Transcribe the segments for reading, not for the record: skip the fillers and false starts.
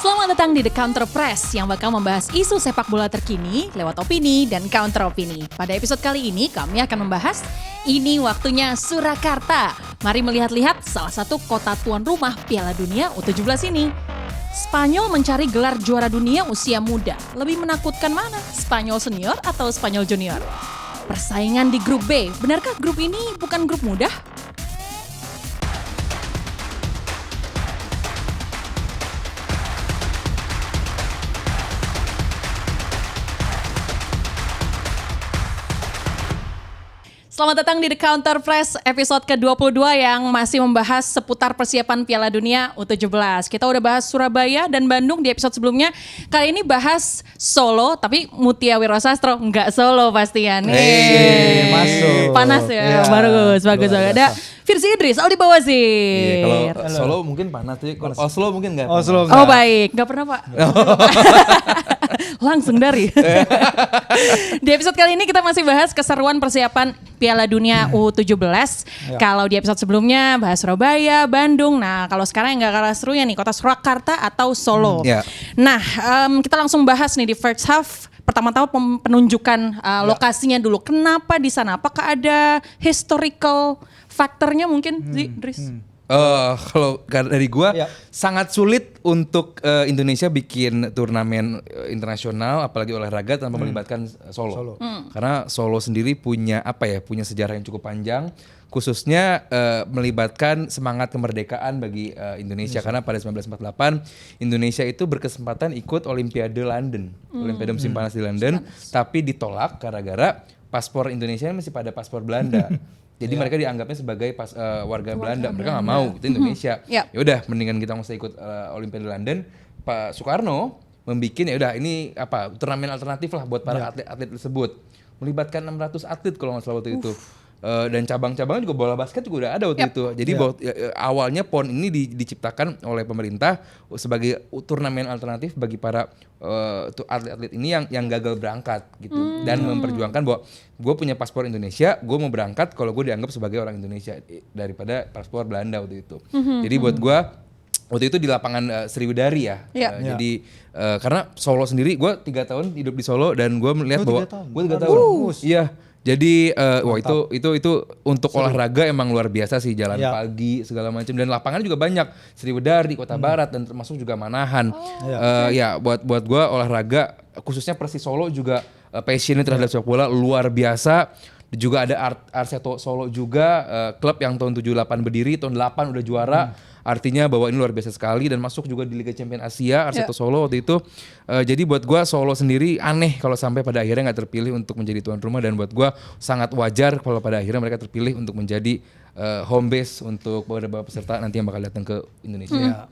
Selamat datang di The Counter Press yang bakal membahas isu sepak bola terkini lewat opini dan counter opini. Pada episode kali ini kami akan membahas ini waktunya Surakarta. Mari melihat-lihat salah satu kota tuan rumah Piala Dunia U17 ini. Spanyol mencari gelar juara dunia usia muda. Lebih menakutkan mana? Spanyol senior atau Spanyol junior? Persaingan di grup B. Benarkah grup ini bukan grup mudah? Selamat datang di The Counter Press episode ke-22 yang masih membahas seputar persiapan Piala Dunia U17. Kita udah bahas Surabaya dan Bandung di episode sebelumnya. Kali ini bahas Solo, tapi Mutia Wirosastro nggak Solo pastian. Masuk. Panas ya, bagus. Ada Firsi Idris, Aldi Bawazir. Kalau Solo mungkin panas, tapi kalau Oslo mungkin nggak. Oh baik, nggak pernah Pak. Langsung dari. Di episode kali ini kita masih bahas keseruan persiapan Piala Dunia U17. Kalau di episode sebelumnya bahas Surabaya, Bandung. Nah kalau sekarang yang gak kalah serunya nih, kota Surakarta atau Solo. Nah kita langsung bahas nih di first half. Pertama-tama penunjukan lokasinya dulu. Kenapa di sana? Apakah ada historical faktornya mungkin, Dris? Kalau dari gua sangat sulit untuk Indonesia bikin turnamen internasional apalagi olahraga tanpa melibatkan Solo. Karena Solo sendiri punya punya sejarah yang cukup panjang, khususnya melibatkan semangat kemerdekaan bagi Indonesia. Karena pada 1948 Indonesia itu berkesempatan ikut Olimpiade London, Olimpiade musim panas di London, tapi ditolak gara-gara paspor Indonesia masih pada paspor Belanda. Jadi mereka dianggapnya sebagai warga Belanda, mereka nggak mau itu Indonesia. Ya udah, mendingan kita nggak usah ikut Olimpiade London. Pak Soekarno membikin ini turnamen alternatif lah buat para atlet-atlet tersebut. Melibatkan 600 atlet kalau nggak salah waktu itu. Dan cabang-cabangnya juga bola basket juga udah ada waktu itu. Jadi awalnya PON ini diciptakan oleh pemerintah sebagai turnamen alternatif bagi para atlet-atlet ini yang gagal berangkat gitu. Dan memperjuangkan bahwa gue punya paspor Indonesia, gue mau berangkat kalau gue dianggap sebagai orang Indonesia daripada paspor Belanda waktu itu. Jadi buat gue waktu itu di lapangan Sriwidari ya. Jadi karena Solo sendiri, gue 3 tahun hidup di Solo dan gue melihat bahwa gue 3 tahun. Iya. Jadi itu untuk olahraga emang luar biasa sih, jalan pagi segala macam, dan lapangan juga banyak, Sriwidari, Kota Barat, dan termasuk juga Manahan. Buat gue olahraga khususnya Persis Solo juga passionnya terhadap sepak bola luar biasa. Juga ada Arseto Solo juga, klub yang tahun 78 berdiri, tahun 8 udah juara. Artinya bahwa ini luar biasa sekali dan masuk juga di Liga Champions Asia, Arseto Solo waktu itu. Jadi buat gue Solo sendiri aneh kalau sampai pada akhirnya nggak terpilih untuk menjadi tuan rumah, dan buat gue sangat wajar kalau pada akhirnya mereka terpilih untuk menjadi home base untuk beberapa peserta nanti yang bakal datang ke Indonesia.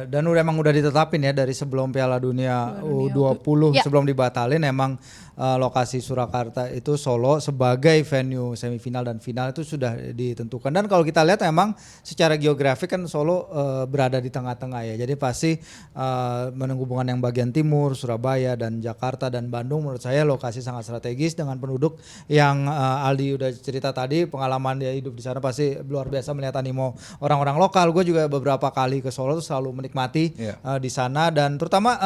Dan emang udah ditetapin ya dari sebelum Piala Dunia U20 sebelum dibatalin, emang lokasi Surakarta itu Solo sebagai venue semifinal dan final itu sudah ditentukan. Dan kalau kita lihat emang secara geografik kan Solo berada di tengah-tengah ya. Jadi pasti menghubungkan yang bagian timur, Surabaya dan Jakarta dan Bandung, menurut saya lokasi sangat strategis dengan penduduk yang Aldi udah cerita tadi, pengalaman dia hidup di sana pasti luar biasa, melihat animo orang-orang lokal. Gue juga beberapa kali ke Solo tuh selalu menikmati di sana, dan terutama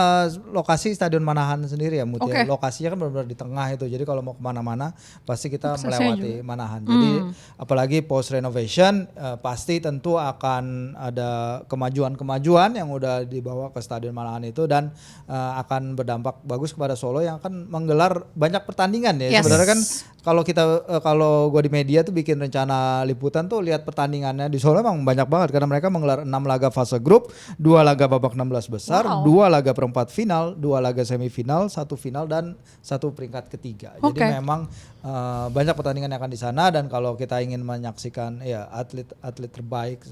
lokasi Stadion Manahan sendiri ya, Mutia. Lokasinya kan benar-benar di tengah itu. Jadi kalau mau kemana-mana pasti kita melewati Manahan. Jadi apalagi post renovation pasti tentu akan ada kemajuan-kemajuan yang udah dibawa ke Stadion Manahan itu, dan akan berdampak bagus kepada Solo yang akan menggelar banyak pertandingan ya. Sebenarnya kan kalau gue di media tuh bikin rencana liputan tuh lihat pertandingannya di Solo emang banyak banget, karena mereka menggelar 6 laga fase grup, 2 laga babak 16 besar, 2 laga perempat final, 2 laga semifinal, 1 final dan 1 peringkat ketiga. Jadi memang banyak pertandingan yang akan di sana, dan kalau kita ingin menyaksikan atlet terbaik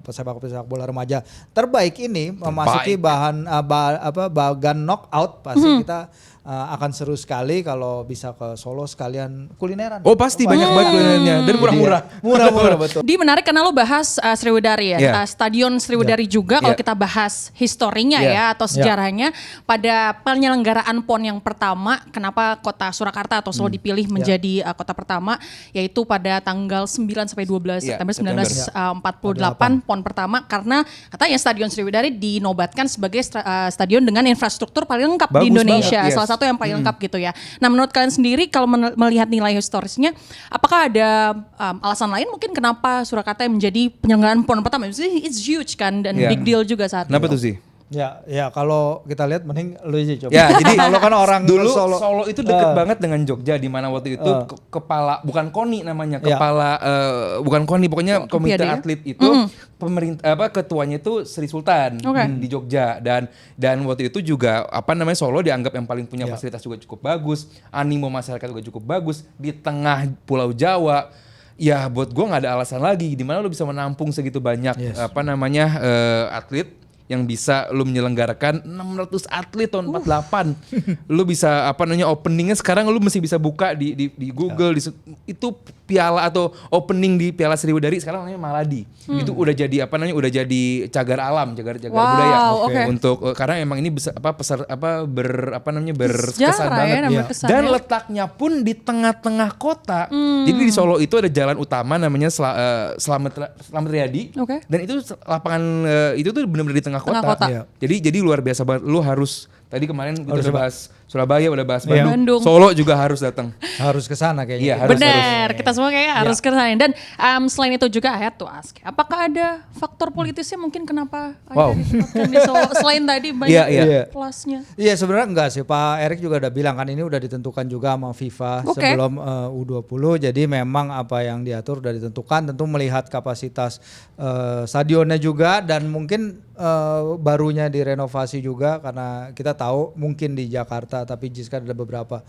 sepak bola remaja terbaik ini memasuki bagan knockout, pasti kita akan seru sekali kalau bisa ke Solo sekalian kulineran. Oh pasti banyak banget kulinernya dan murah-murah. Murah-murah betul. Di menarik karena lo bahas Sriwidari ya, Stadion Sriwidari juga. Kalau kita bahas historinya ya atau sejarahnya pada penyelenggaraan PON yang pertama, kenapa kota Surakarta atau Solo dipilih menjadi menjadi kota pertama, yaitu pada tanggal 9 sampai 12 September 1948 PON pertama, karena katanya Stadion Sriwidari dinobatkan sebagai stadion dengan infrastruktur paling lengkap di Indonesia, salah satu yang paling lengkap gitu ya. Nah, menurut kalian sendiri kalau melihat nilai historisnya, apakah ada alasan lain mungkin kenapa Surakarta menjadi penyelenggaraan PON pertama? It's huge kan, dan big deal juga saat itu. Kenapa tuh sih? Ya kalau kita lihat mending lu aja coba. Ya, jadi kalau kan orang dulu Solo itu deket banget dengan Jogja, di mana waktu itu kepala, bukan KONI namanya, kepala bukan KONI, pokoknya komite atlet itu pemerintah ketuanya itu Sri Sultan di Jogja, dan waktu itu juga Solo dianggap yang paling punya fasilitas juga cukup bagus, animo masyarakat juga cukup bagus di tengah Pulau Jawa. Ya buat gue nggak ada alasan lagi di mana lu bisa menampung segitu banyak atlet yang bisa lu menyelenggarakan 600 atlet tahun 48. Lu bisa openingnya sekarang lu masih bisa buka di Google itu piala atau opening di Piala Sriwidari sekarang namanya Maladi. Itu udah jadi udah jadi cagar alam, cagar budaya untuk karena emang ini bisa berkesan banget. Berkesan, dan letaknya pun di tengah-tengah kota. Jadi di Solo itu ada jalan utama namanya Slamet Riyadi. Dan itu lapangan itu tuh benar-benar di tengah kota. Jadi luar biasa banget. Lu harus tadi kemarin kita udah bahas Surabaya, udah bahas Bandung. Solo juga harus datang. Harus ke sana kayaknya. Iya, benar, kita semua kayaknya harus ke sana. Dan selain itu juga I had to ask, apakah ada faktor politisnya mungkin kenapa ditempatkan di Solo selain tadi banyak plusnya? Iya, sebenarnya enggak sih. Pak Erik juga udah bilang kan ini udah ditentukan juga sama FIFA sebelum U20. Jadi memang apa yang diatur udah ditentukan, tentu melihat kapasitas stadionnya juga, dan mungkin barunya direnovasi juga, karena kita tahu mungkin di Jakarta tapi Jiska ada beberapa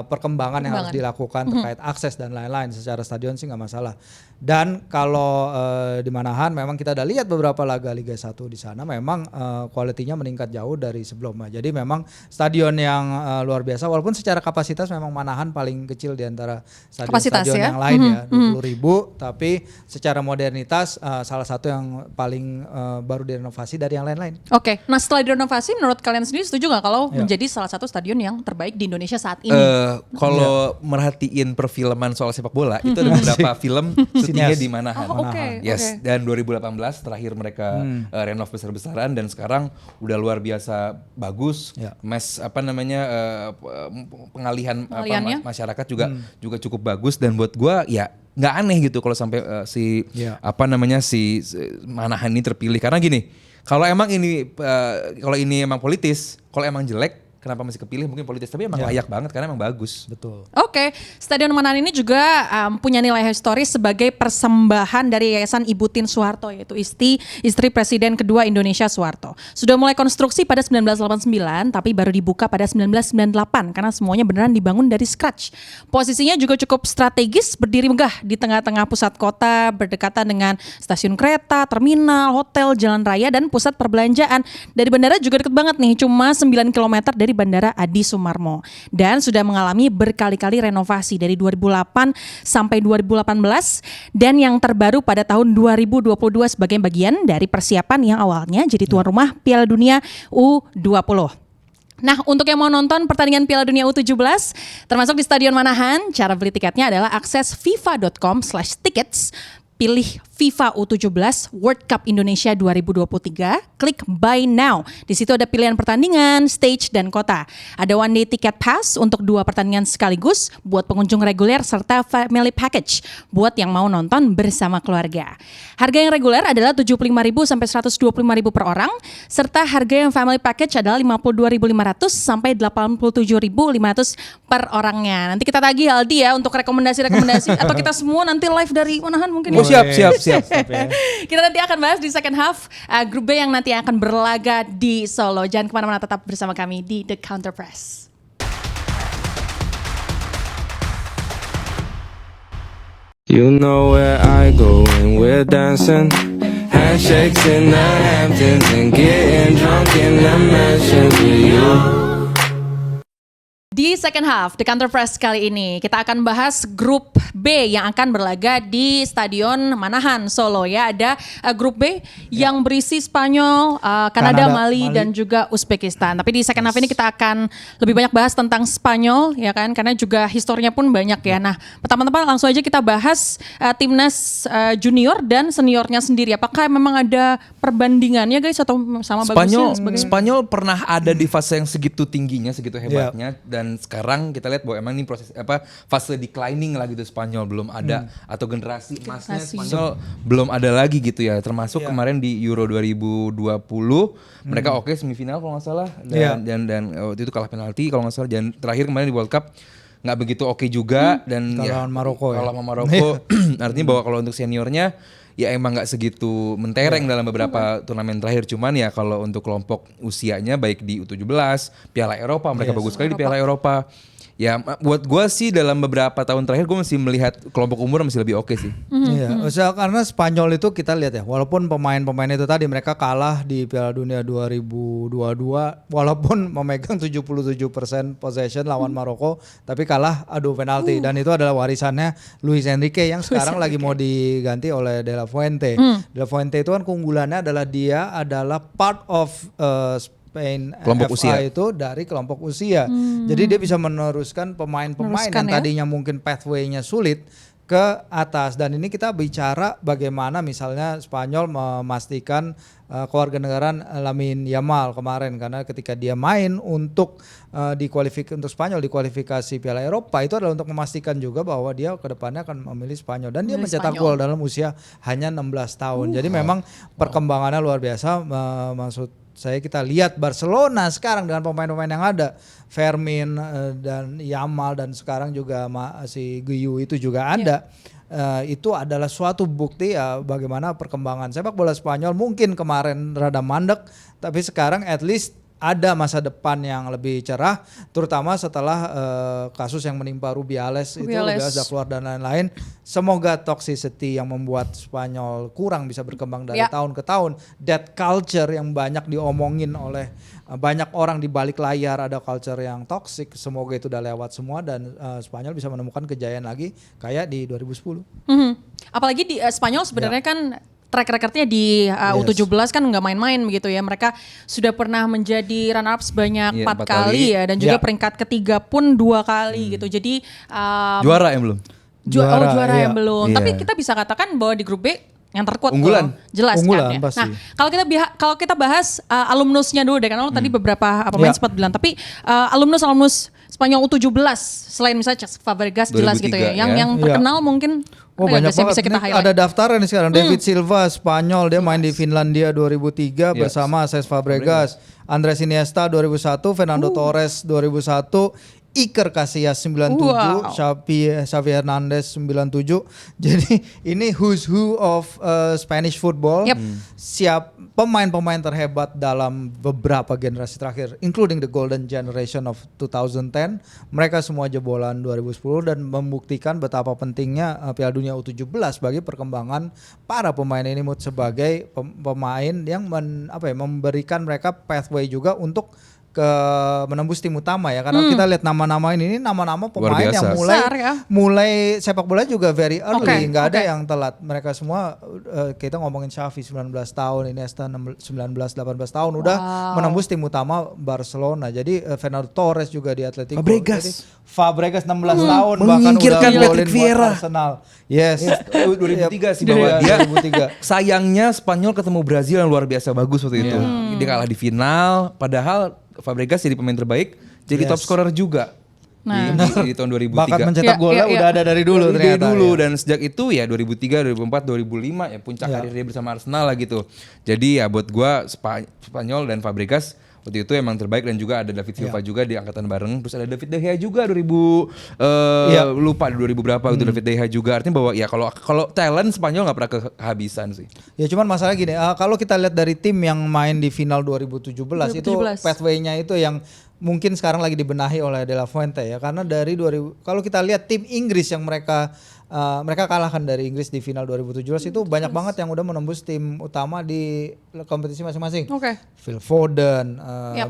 perkembangan yang harus dilakukan terkait akses dan lain-lain. Secara stadion sih nggak masalah. Dan kalau di Manahan memang kita udah lihat beberapa laga Liga 1 di sana memang kualitinya meningkat jauh dari sebelumnya. Jadi memang stadion yang luar biasa, walaupun secara kapasitas memang Manahan paling kecil di antara stadion-stadion yang lain ya, 20.000, tapi secara modernitas salah satu yang paling baru direnovasi dari yang lain-lain. Oke, nah setelah direnovasi menurut kalian sendiri setuju nggak kalau menjadi salah satu stadion yang terbaik di Indonesia saat ini? Kalau merhatiin perfilman soal sepak bola itu ada beberapa film syutingnya di Manahan. Dan 2018 terakhir mereka renov besar-besaran, dan sekarang udah luar biasa bagus. Pengalihan masyarakat juga cukup bagus, dan buat gua ya nggak aneh gitu kalau sampai si Manahan ini terpilih, karena gini, kalau emang ini emang politis, kalau emang jelek kenapa masih kepilih, mungkin politis, tapi emang layak banget karena emang bagus. Betul. Oke, Stadion Manahan ini juga punya nilai historis sebagai persembahan dari Yayasan Ibu Tien Soeharto, yaitu istri Presiden kedua Indonesia Soeharto. Sudah mulai konstruksi pada 1989, tapi baru dibuka pada 1998 karena semuanya beneran dibangun dari scratch. Posisinya juga cukup strategis, berdiri megah di tengah-tengah pusat kota, berdekatan dengan stasiun kereta, terminal, hotel, jalan raya, dan pusat perbelanjaan. Dari bandara juga deket banget nih, cuma 9 km dari Bandara Adi Sumarmo, dan sudah mengalami berkali-kali renovasi dari 2008 sampai 2018, dan yang terbaru pada tahun 2022 sebagai bagian dari persiapan yang awalnya jadi tuan rumah Piala Dunia U20. Nah, untuk yang mau nonton pertandingan Piala Dunia U17 termasuk di Stadion Manahan, cara beli tiketnya adalah akses fifa.com/tickets, pilih FIFA U17 World Cup Indonesia 2023, klik Buy Now. Di situ ada pilihan pertandingan, stage, dan kota. Ada one day ticket pass untuk 2 pertandingan sekaligus buat pengunjung reguler serta family package buat yang mau nonton bersama keluarga. Harga yang reguler adalah 75.000 sampai 125.000 per orang, serta harga yang family package adalah 52.500 sampai 87.500 per orangnya. Nanti kita tagih Aldi ya untuk rekomendasi atau kita semua nanti live dari Manahan mungkin ya. Siap. Kita nanti akan bahas di second half grup B yang nanti akan berlaga di Solo. Jangan kemana-mana, tetap bersama kami di The Counter Press. You know where I go when we're dancing. Handshakes in the Hamptons and getting drunk in the mansion with you. Di second half, The Counter Press kali ini kita akan bahas grup B yang akan berlaga di Stadion Manahan, Solo ya. Ada grup B yang berisi Spanyol, Kanada, Mali, dan juga Uzbekistan. Tapi di second half ini kita akan lebih banyak bahas tentang Spanyol ya kan, karena juga historinya pun banyak ya. Nah, pertama-tama langsung aja kita bahas timnas junior dan seniornya sendiri. Apakah memang ada perbandingannya guys atau sama bagusnya? Spanyol pernah ada di fase yang segitu tingginya, segitu hebatnya. Dan sekarang kita lihat bahwa emang ini proses fase declining lah gitu Spanyol belum ada atau generasi emasnya Spanyol belum ada lagi gitu ya, termasuk kemarin di Euro 2020 mereka semifinal kalau nggak salah dan waktu itu kalah penalti kalau nggak salah, dan terakhir kemarin di World Cup nggak begitu juga dan kalah Maroko artinya bahwa kalau untuk seniornya ya emang nggak segitu mentereng dalam beberapa turnamen terakhir. Cuman ya kalau untuk kelompok usianya baik di U17, Piala Eropa mereka bagus sekali di Piala Eropa. Ya buat gue sih dalam beberapa tahun terakhir gue masih melihat kelompok umur masih lebih oke sih. Iya, karena Spanyol itu kita lihat ya, walaupun pemain-pemain itu tadi mereka kalah di Piala Dunia 2022, walaupun memegang 77% possession lawan Maroko, tapi kalah adu penalti dan itu adalah warisannya Luis Enrique yang sekarang lagi mau diganti oleh De La Fuente. De La Fuente itu kan keunggulannya adalah dia adalah part of Spain kelompok FA usia itu dari kelompok usia. Jadi dia bisa meneruskan pemain-pemain yang tadinya mungkin pathway-nya sulit ke atas. Dan ini kita bicara bagaimana misalnya Spanyol memastikan kewarganegaraan Lamine Yamal kemarin, karena ketika dia main untuk untuk Spanyol di kualifikasi Piala Eropa itu adalah untuk memastikan juga bahwa dia kedepannya akan memilih Spanyol, dan dia mencetak gol dalam usia hanya 16 tahun. Jadi memang perkembangannya luar biasa. Maksud saya kita lihat Barcelona sekarang dengan pemain-pemain yang ada, Fermin dan Yamal, dan sekarang juga si Guiu itu juga ada. Itu adalah suatu bukti ya bagaimana perkembangan sepak bola Spanyol. Mungkin kemarin rada mandek, tapi sekarang at least ada masa depan yang lebih cerah, terutama setelah kasus yang menimpa Rubiales itu sudah keluar dan lain-lain. Semoga toxicity yang membuat Spanyol kurang bisa berkembang dari tahun ke tahun, that culture yang banyak diomongin oleh banyak orang di balik layar, ada culture yang toxic, semoga itu udah lewat semua dan Spanyol bisa menemukan kejayaan lagi kayak di 2010. Apalagi di Spanyol sebenarnya kan track recordnya di U17 kan nggak main-main begitu ya. Mereka sudah pernah menjadi runner up sebanyak 4 kali ya, dan juga peringkat ketiga pun 2 kali gitu. Jadi juara yang belum. Juara yang belum. Tapi kita bisa katakan bahwa di grup B yang terkuat unggulan. Jelas unggulan, kan ya. pasti. Nah, kalau kita bahas alumnusnya dulu deh, karena tadi beberapa pemain sempat bilang, tapi alumnus Spanyol U17 selain misalnya Cesc Fabregas jelas gitu ya. Yang terkenal mungkin banyak banget. Bisa kita ada daftaran nih sekarang. David Silva Spanyol, dia main di Finlandia 2003 bersama Cesc Fabregas. Andres Iniesta 2001, Fernando Torres 2001, Iker Casillas 97, Xavi Hernandez 97. Jadi ini who's who of Spanish football. Siap pemain-pemain terhebat dalam beberapa generasi terakhir, including the golden generation of 2010. Mereka semua jebolan 2010 dan membuktikan betapa pentingnya Piala Dunia U17 bagi perkembangan para pemain ini sebagai pemain yang memberikan mereka pathway juga untuk menembus tim utama ya, karena kita lihat nama-nama ini nama-nama pemain yang mulai sepak bola juga very early, nggak ada yang telat. Mereka semua kita ngomongin Xavi 19 tahun, Iniesta 19-18 tahun udah menembus tim utama Barcelona. Jadi Fernando Torres juga di Atletico. Fabregas 16 tahun bahkan udah golin buat Arsenal. Yes. 2003 sih bahwa dia 2003. Sayangnya Spanyol ketemu Brazil yang luar biasa bagus waktu itu. Dia kalah di final, padahal Fabregas jadi pemain terbaik, jadi top scorer juga di tahun 2003. Bakat mencetak golnya udah ada dari dulu ternyata. Dan sejak itu ya 2003, 2004, 2005 ya puncak karir dia bersama Arsenal lah gitu. Jadi ya buat gua Spanyol dan Fabregas waktu itu emang terbaik, dan juga ada David Silva juga di angkatan bareng, terus ada David De Gea juga 2000 lupa 2000 berapa itu David De Gea juga. Artinya bahwa ya kalau talent Spanyol nggak pernah kehabisan sih. Ya cuman masalah gini, kalau kita lihat dari tim yang main di final 2017 itu pathway-nya itu yang mungkin sekarang lagi dibenahi oleh De La Fuente ya, karena dari kalau kita lihat tim Inggris yang mereka kalahkan dari Inggris di final 2017 itu banyak banget yang udah menembus tim utama di kompetisi masing-masing. Phil Foden,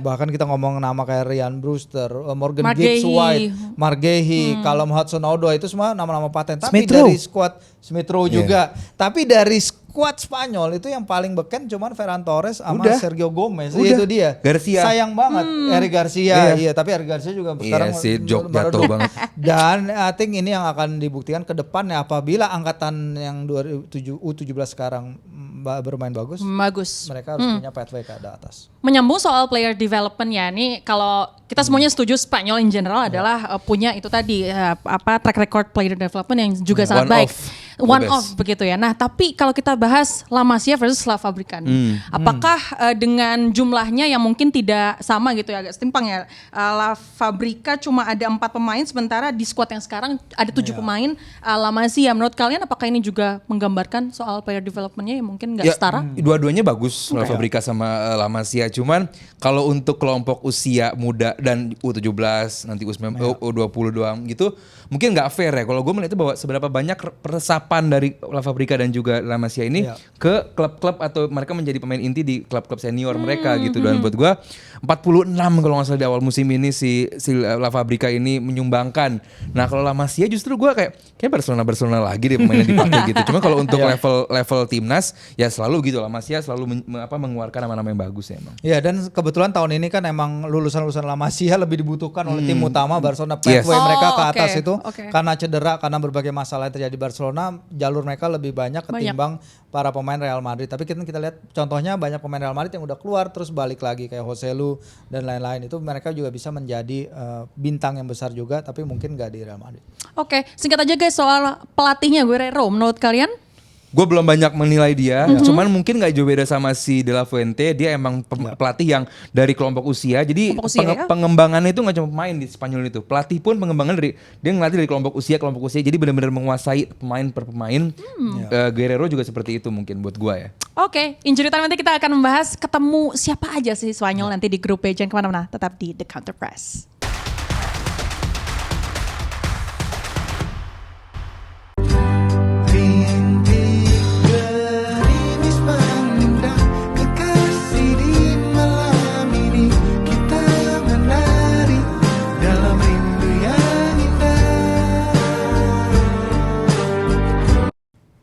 bahkan kita ngomong nama kayak Ryan Brewster, Morgan Gibbs White, Margehi, Callum Hudson-Odoi, itu semua nama-nama paten. Tapi dari squad Smith Rowe juga. Tapi dari squad Spanyol itu yang paling beken cuman Ferran Torres sama Sergio Gomez. Itu dia. Garcia. Sayang banget Eric Garcia. Iya, tapi Eric Garcia juga sekarang jatuh banget. Dan I think ini yang akan dibuktikan ke depan ya, apabila angkatan yang U17 sekarang bermain bagus. Mereka harus punya pathway ke atas. Menyambung soal player development ya, nih kalau kita semuanya setuju Spanyol in general adalah punya itu tadi track record player development yang juga sangat baik. One off begitu ya. Nah, tapi kalau kita bahas La Masia versus La Fabrica, apakah dengan jumlahnya yang mungkin tidak sama gitu ya, agak setimpang ya. La Fabrica cuma ada 4 pemain, sementara di squad yang sekarang ada 7 pemain. La Masia, menurut kalian apakah ini juga menggambarkan soal player developmentnya yang mungkin nggak setara? Dua-duanya bagus, La Fabrica sama La Masia. Cuman kalau untuk kelompok usia muda dan U17 nanti U20 doang gitu, mungkin nggak fair ya. Kalau gue melihat itu bahwa seberapa banyak peresapan dari La Fabrica dan juga La Masia ini ke klub-klub atau mereka menjadi pemain inti di klub-klub senior mereka gitu. Dan buat gue 46 kalau nggak salah di awal musim ini si La Fabrica ini menyumbangkan. Nah kalau La Masia justru gue kayak Barcelona lagi deh pemainnya dipakai gitu. Cuma kalau untuk level timnas ya selalu gitu, La Masia selalu mengeluarkan nama-nama yang bagus ya emang. Ya, dan kebetulan tahun ini kan emang lulusan-lulusan La Masia lebih dibutuhkan oleh tim utama Barcelona. Pathway mereka ke atas itu karena cedera, karena berbagai masalah yang terjadi di Barcelona, jalur mereka lebih banyak ketimbang para pemain Real Madrid. Tapi kita lihat contohnya banyak pemain Real Madrid yang udah keluar terus balik lagi kayak Joselu dan lain-lain, itu mereka juga bisa menjadi bintang yang besar juga, tapi mungkin gak di Real Madrid. Oke, singkat aja guys soal pelatihnya Guerrero, menurut kalian? Gue belum banyak menilai dia, cuman mungkin nggak jauh beda sama si De La Fuente. Dia emang pelatih yang dari kelompok usia, jadi pengembangannya itu nggak cuma pemain di Spanyol itu. Pelatih pun pengembangan dia ngelatih dari kelompok usia, jadi benar-benar menguasai pemain per pemain. Guerrero juga seperti itu mungkin buat gue ya. Oke, injury time nanti kita akan membahas ketemu siapa aja sih Spanyol nanti di grup B. Jangan kemana-mana, tetap di The Counter Press.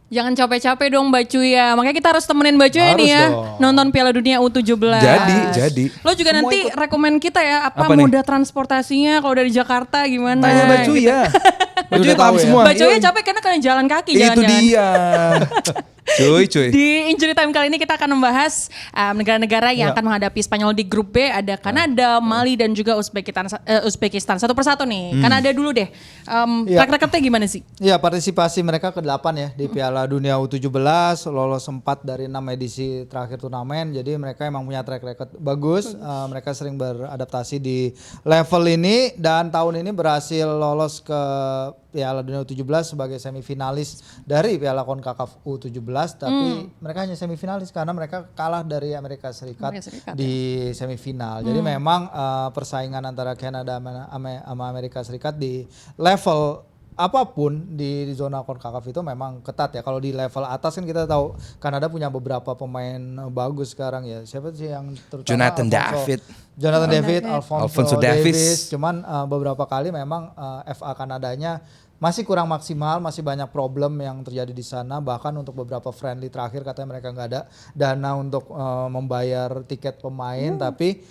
Jangan capek-capek dong Mbak Cuy ya. Makanya kita harus temenin Mbak Cuy nih ya. Nonton Piala Dunia U17. Jadi. Lo juga nanti rekomen kita ya apa moda transportasinya kalau dari Jakarta gimana. Tanya Mbak Cuy ya. Mbak Cuy paham semua. Mbak Cuy capek karena kalian jalan kaki Itu dia. Cuy. Di Injury Time kali ini kita akan membahas negara-negara yang akan menghadapi Spanyol di grup B. Ada Kanada, Mali dan juga Uzbekistan. Satu persatu nih. Kanada dulu deh. Track recordnya gimana sih? Iya, partisipasi mereka ke-8 ya di Piala Dunia U17, lolos 4 dari 6 edisi terakhir turnamen. Jadi mereka emang punya track record bagus. Mereka sering beradaptasi di level ini dan tahun ini berhasil lolos ke Piala Dunia U17 sebagai semifinalis dari Piala CONCACAF U17, tapi mereka hanya semifinalis karena mereka kalah dari Amerika Serikat di semifinal. Jadi memang persaingan antara Kanada sama Amerika Serikat di level apapun di zona CONCACAF itu memang ketat ya. Kalau di level atas kan kita tahu Kanada punya beberapa pemain bagus sekarang ya. Siapa sih yang terutama Jonathan David, Alphonso Davies. Cuman beberapa kali memang FA Kanadanya masih kurang maksimal, masih banyak problem yang terjadi di sana. Bahkan untuk beberapa friendly terakhir katanya mereka nggak ada dana untuk membayar tiket pemain, tapi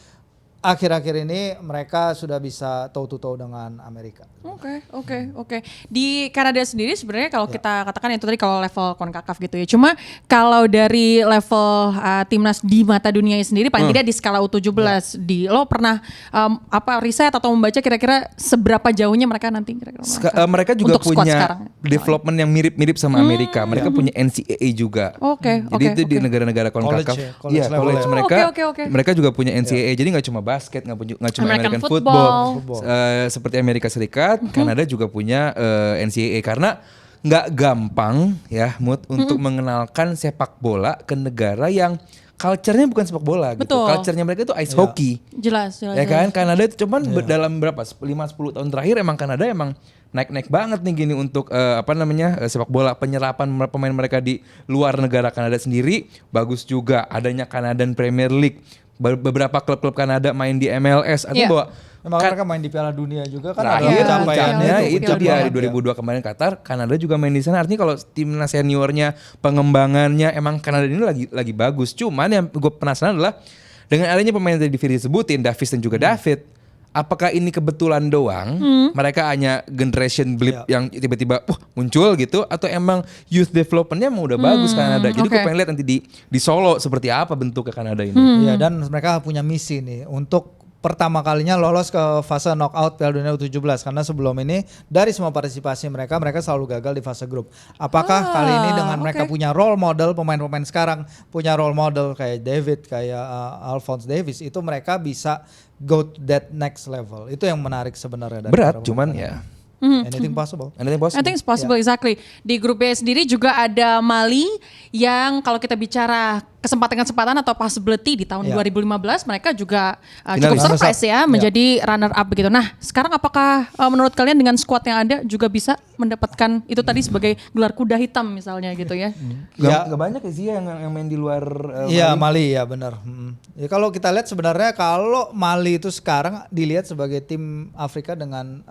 akhir-akhir ini mereka sudah bisa toe to toe dengan Amerika. Oke. Di Kanada sendiri sebenarnya kalau kita katakan itu tadi kalau level CONCACAF gitu ya. Cuma kalau dari level timnas di mata dunia sendiri paling tidak di skala U17 lo pernah riset atau membaca kira-kira seberapa jauhnya mereka nanti kira-kira? Mereka juga punya development yang mirip-mirip sama Amerika. Mereka punya NCAA juga. Jadi itu di negara-negara CONCACAF. College mereka. Mereka juga punya NCAA. Jadi nggak cuma basket, nggak cuma American football. Seperti Amerika Serikat, Kanada juga punya NCAA karena nggak gampang ya untuk mengenalkan sepak bola ke negara yang culture-nya bukan sepak bola gitu. Betul. Culture-nya mereka itu ice hockey. Jelas. Ya kan, Kanada itu cuman dalam berapa 5-10 tahun terakhir emang Kanada emang naik banget nih gini untuk sepak bola. Penyerapan pemain mereka di luar negara Kanada sendiri bagus juga. Adanya Canadian Premier League, beberapa klub-klub Kanada main di MLS. Artinya bahwa mereka main di Piala Dunia juga kan. Pencapaiannya itu dia di 2002 kemarin Qatar, Kanada juga main di sana. Artinya kalau timnas seniornya, pengembangannya emang Kanada ini lagi bagus. Cuman yang gue penasaran adalah dengan adanya pemain yang tadi disebutin, Davis dan juga David, apakah ini kebetulan doang? Mereka hanya generation blip yang tiba-tiba muncul gitu, atau emang youth developmentnya emang udah bagus Kanada? Jadi gue pengen lihat nanti di Solo seperti apa bentuknya Kanada ini. Iya, dan mereka punya misi nih untuk pertama kalinya lolos ke fase knockout Piala Dunia U17, karena sebelum ini dari semua partisipasi mereka selalu gagal di fase grup. Apakah kali ini dengan mereka punya role model, pemain-pemain sekarang punya role model kayak David, kayak Alphonse Davies, itu mereka bisa go to that next level. Itu yang menarik sebenarnya. Berat, cuman ya anything possible. I think it's possible, exactly. Di grup B sendiri juga ada Mali yang kalau kita bicara kesempatan atau possibility di tahun 2015 mereka juga cukup surprise ya menjadi runner up begitu. Nah, sekarang apakah menurut kalian dengan squad yang ada juga bisa mendapatkan itu tadi sebagai gelar kuda hitam misalnya gitu ya? Gak banyak ya sih yang main di luar Mali ya benar. Ya kalau kita lihat sebenarnya kalau Mali itu sekarang dilihat sebagai tim Afrika dengan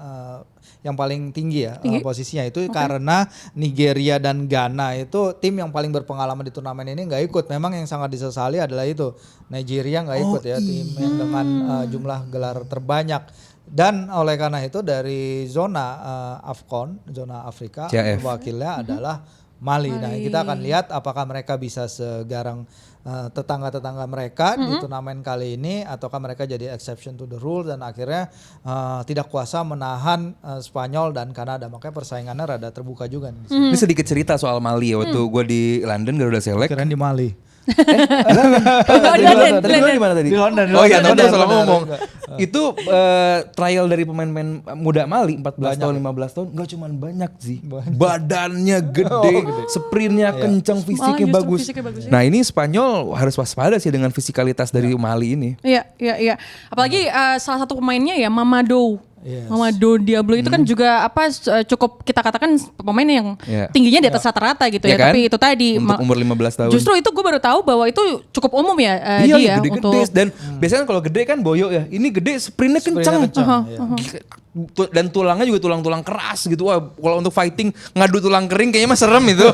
yang paling tinggi ya posisinya itu karena Nigeria dan Ghana itu tim yang paling berpengalaman di turnamen ini nggak ikut. Memang yang sangat disesali adalah itu Nigeria nggak ikut tim yang dengan jumlah gelar terbanyak. Dan oleh karena itu dari zona AFCON, zona Afrika, wakilnya adalah Mali. Nah, kita akan lihat apakah mereka bisa segarang tetangga-tetangga mereka di turnamen kali ini, ataukah mereka jadi exception to the rule dan akhirnya tidak kuasa menahan Spanyol dan Kanada. Makanya persaingannya rada terbuka juga nih. Ini sedikit cerita soal Mali ya. Waktu gue di London Garuda Select. Keren di Mali. Tadi di mana tadi? Di London. Oh iya, tadi salah ngomong. Itu trial dari pemain-pemain muda Mali 14 tahun, 15 tahun enggak cuman banyak sih. Badannya gede, sprintnya kencang, fisiknya bagus. Nah, ini Spanyol harus waspada sih dengan fisikalitas dari Mali ini. Iya. Apalagi salah satu pemainnya ya Mamadou Diallo itu kan juga cukup kita katakan pemain yang tingginya di atas rata-rata gitu ya. Kan? Tapi itu tadi untuk umur 15 tahun. Justru itu gue baru tahu bahwa itu cukup umum ya dia gede-gede untuk dan biasanya kalau gede kan boyo ya. Ini gede sprintnya kencang. Dan tulangnya juga tulang-tulang keras gitu. Wah, kalau untuk fighting ngadu tulang kering kayaknya mah serem itu.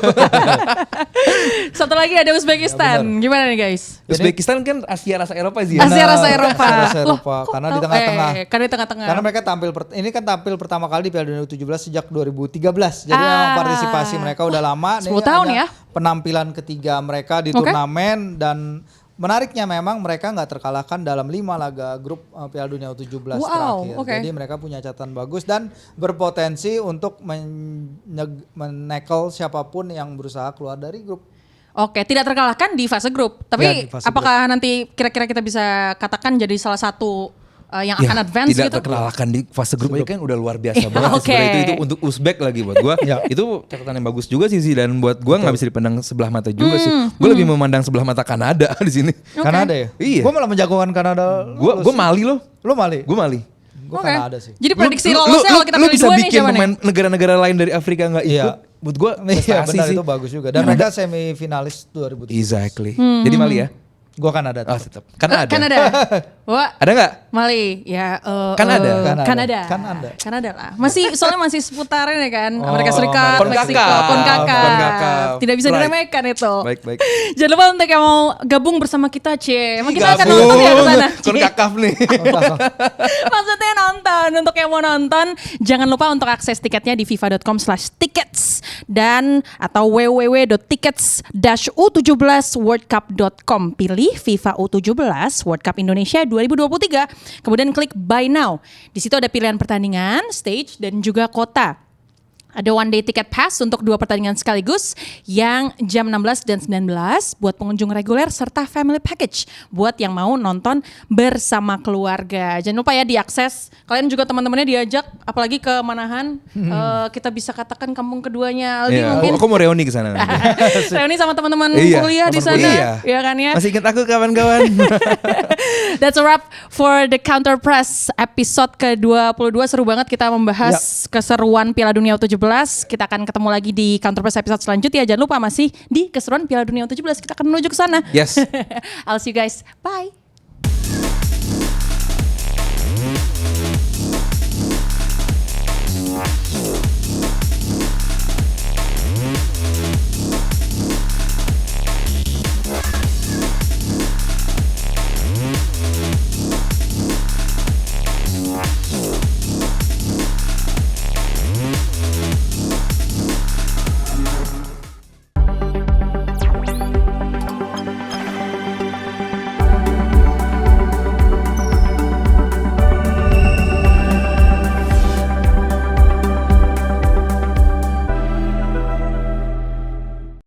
Satu lagi ada Uzbekistan. Gimana nih guys? Uzbekistan kan Asia rasa Eropa sih. Asia rasa Eropa. Karena di tengah-tengah. Karena di tengah-tengah. Karena mereka tampil pertama kali di Piala Dunia U17 sejak 2013. Jadi memang partisipasi mereka udah lama. 10 tahun ya. Penampilan ketiga mereka di turnamen dan menariknya memang mereka nggak terkalahkan dalam 5 laga grup Piala Dunia U17 terakhir. Jadi mereka punya catatan bagus dan berpotensi untuk menekel siapapun yang berusaha keluar dari grup. Oke, tidak terkalahkan di fase grup. Tapi apakah nanti kira-kira kita bisa katakan jadi salah satu yang akan advance tidak gitu? Tidak terkalahkan di fase grup aja kan udah luar biasa banget. Sebenarnya itu untuk Uzbek lagi buat gue. Itu catatan yang bagus juga sih dan buat gue nggak bisa dipandang sebelah mata juga sih. Gue lebih memandang sebelah mata Kanada di sini. Kanada ya? Iya. Gue malah menjagokan Kanada. Gue Mali loh. Lo Mali? Gue Mali. Gue Kanada sih. Jadi prediksi lolosnya kalau kita pilih dua nih siapa nih? Lu bisa bikin pemain negara-negara lain dari Afrika nggak ikut? Buat gue prestasi sih. Itu bagus juga. Dan mereka semifinalis 2017. Exactly. Jadi Mali ya? Gue Kanada. Tetap. Kanada. Wah, ada nggak? Mali, ya. Kanada lah. Soalnya masih seputaran ya kan. Amerika Serikat, Meksiko, Konkakaf. Tidak bisa diremehkan itu. Baik. Jangan lupa untuk yang mau gabung bersama kita, Emang kita akan nonton ya ke sana. Konkakaf nih. Maksudnya nonton. Untuk yang mau nonton, jangan lupa untuk akses tiketnya di fifa.com/tickets dan atau www.tickets-u17worldcup.com. Pilih FIFA U17 World Cup Indonesia 2023. Kemudian klik Buy Now. Di situ ada pilihan pertandingan, stage dan juga kota. Ada one day ticket pass untuk 2 pertandingan sekaligus yang jam 16 dan 19 buat pengunjung reguler serta family package buat yang mau nonton bersama keluarga. Jangan lupa ya diakses. Kalian juga teman-temannya diajak, apalagi ke Manahan. Kita bisa katakan kampung keduanya. Aldi mungkin. Aku mau reuni ke sana. Reuni sama teman-teman Iya, kuliah di sana. iya. Ya kan ya. Masih ingat aku kawan-kawan. That's a wrap for the Counter Press episode ke-22. Seru banget kita membahas keseruan Piala Dunia U17. Kita akan ketemu lagi di Counter Press episode selanjutnya. Jangan lupa masih di keseruan Piala Dunia U17. Kita akan menuju ke sana. Yes. I'll see you guys. Bye.